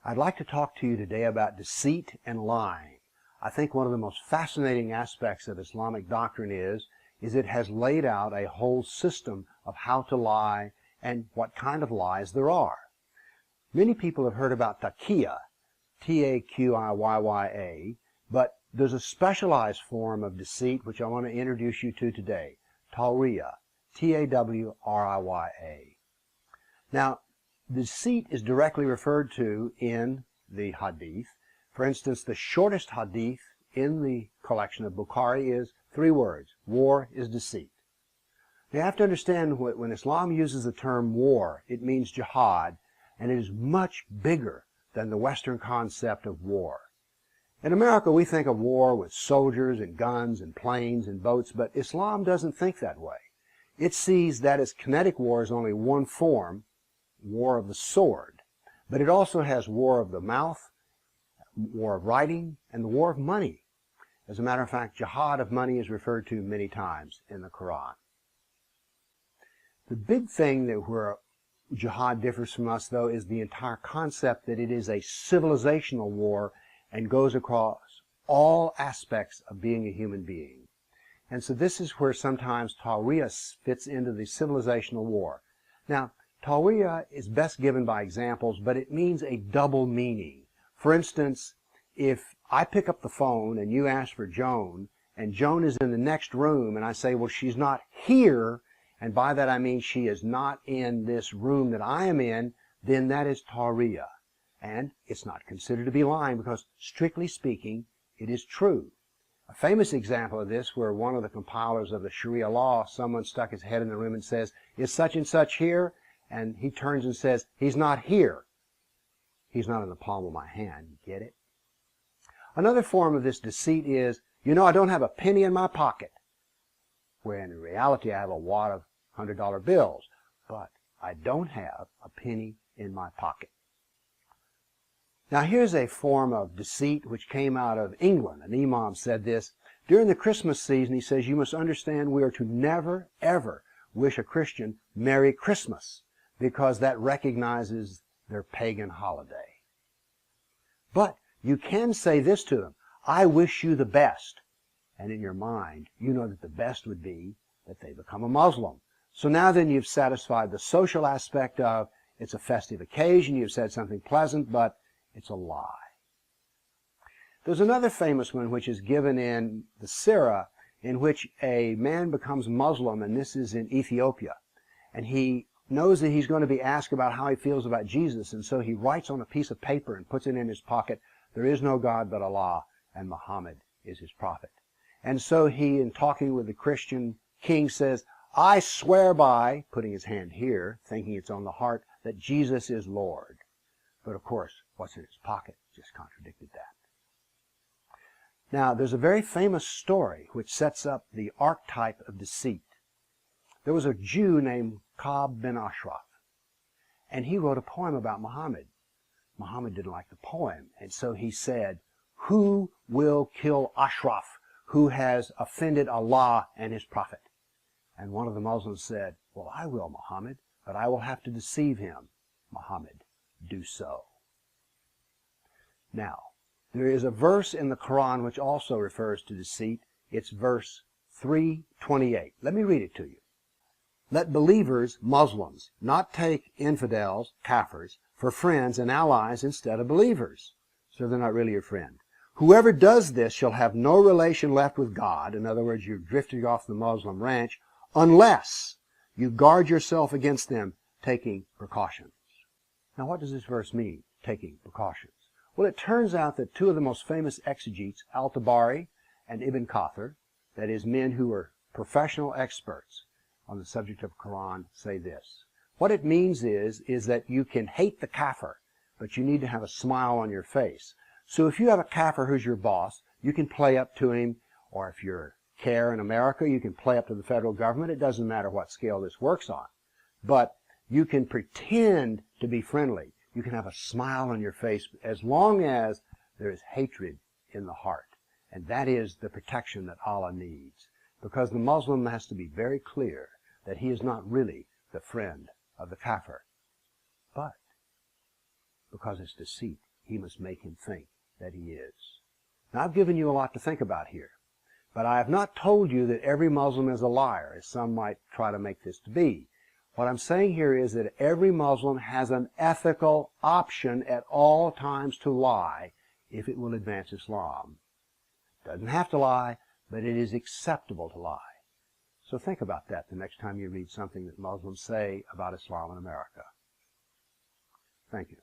I'd like to talk to you today about deceit and lying. I think one of the most fascinating aspects of Islamic doctrine is it has laid out a whole system of how to lie and what kind of lies there are. Many people have heard about taqiyya, T-A-Q-I-Y-Y-A, but there's a specialized form of deceit which I want to introduce you to today, tawriya, T-A-W-R-I-Y-A. Now, deceit is directly referred to in the hadith. For instance, the shortest hadith in the collection of Bukhari is 3 words. War is deceit. Now, you have to understand when Islam uses the term war, it means jihad, and it is much bigger than the Western concept of war. In America, we think of war with soldiers and guns and planes and boats, but Islam doesn't think that way. It sees that as kinetic war is only one form, war of the sword, but it also has war of the mouth, war of writing, and the war of money. As a matter of fact, jihad of money is referred to many times in the Quran. The big thing that where jihad differs from us, though, is the entire concept that it is a civilizational war and goes across all aspects of being a human being. And so this is where sometimes tawriya fits into the civilizational war. Now, tawriya is best given by examples, but it means a double meaning. For instance, if I pick up the phone and you ask for Joan, and Joan is in the next room, and I say, well, she's not here, and by that I mean she is not in this room that I am in, then that is tawriya. And it's not considered to be lying because, strictly speaking, it is true. A famous example of this where one of the compilers of the Sharia law, someone stuck his head in the room and says, is such and such here? And he turns and says, he's not here. He's not in the palm of my hand. You get it? Another form of this deceit is, you know, I don't have a penny in my pocket. Where in reality I have a wad of $100 bills. But I don't have a penny in my pocket. Now here's a form of deceit which came out of England. An imam said this. During the Christmas season, he says, you must understand we are to never, ever wish a Christian Merry Christmas, because that recognizes their pagan holiday. But you can say this to them, I wish you the best. And in your mind, you know that the best would be that they become a Muslim. So now then you've satisfied the social aspect of it's a festive occasion, you've said something pleasant, but it's a lie. There's another famous one which is given in the Sirah, in which a man becomes Muslim, and this is in Ethiopia. And he knows that he's going to be asked about how he feels about Jesus, and so he writes on a piece of paper and puts it in his pocket, there is no God but Allah, and Muhammad is his prophet. And so he, in talking with the Christian king, says, I swear by, putting his hand here, thinking it's on the heart, that Jesus is Lord. But of course, what's in his pocket just contradicted that. Now, there's a very famous story which sets up the archetype of deceit. There was a Jew named Ka'b bin Ashraf, and he wrote a poem about Muhammad. Muhammad didn't like the poem, and so he said, who will kill Ashraf, who has offended Allah and his prophet? And one of the Muslims said, well, I will, Muhammad, but I will have to deceive him. Muhammad, do so. Now, there is a verse in the Quran which also refers to deceit. It's verse 328. Let me read it to you. Let believers, Muslims, not take infidels, kafirs, for friends and allies instead of believers. So they're not really your friend. Whoever does this shall have no relation left with God. In other words, you're drifting off the Muslim ranch, unless you guard yourself against them, taking precautions. Now, what does this verse mean, taking precautions? Well, it turns out that 2 of the most famous exegetes, Al-Tabari and Ibn Kathir, that is, men who are professional experts on the subject of Quran, say this. What it means is that you can hate the kafir, but you need to have a smile on your face. So if you have a kafir who's your boss, you can play up to him, or if you're CARE in America, you can play up to the federal government. It doesn't matter what scale this works on. But you can pretend to be friendly. You can have a smile on your face as long as there is hatred in the heart. And that is the protection that Allah needs. Because the Muslim has to be very clear that he is not really the friend of the kafir. But because it's deceit, he must make him think that he is. Now, I've given you a lot to think about here, but I have not told you that every Muslim is a liar, as some might try to make this to be. What I'm saying here is that every Muslim has an ethical option at all times to lie if it will advance Islam. Doesn't have to lie, but it is acceptable to lie. So think about that the next time you read something that Muslims say about Islam in America. Thank you.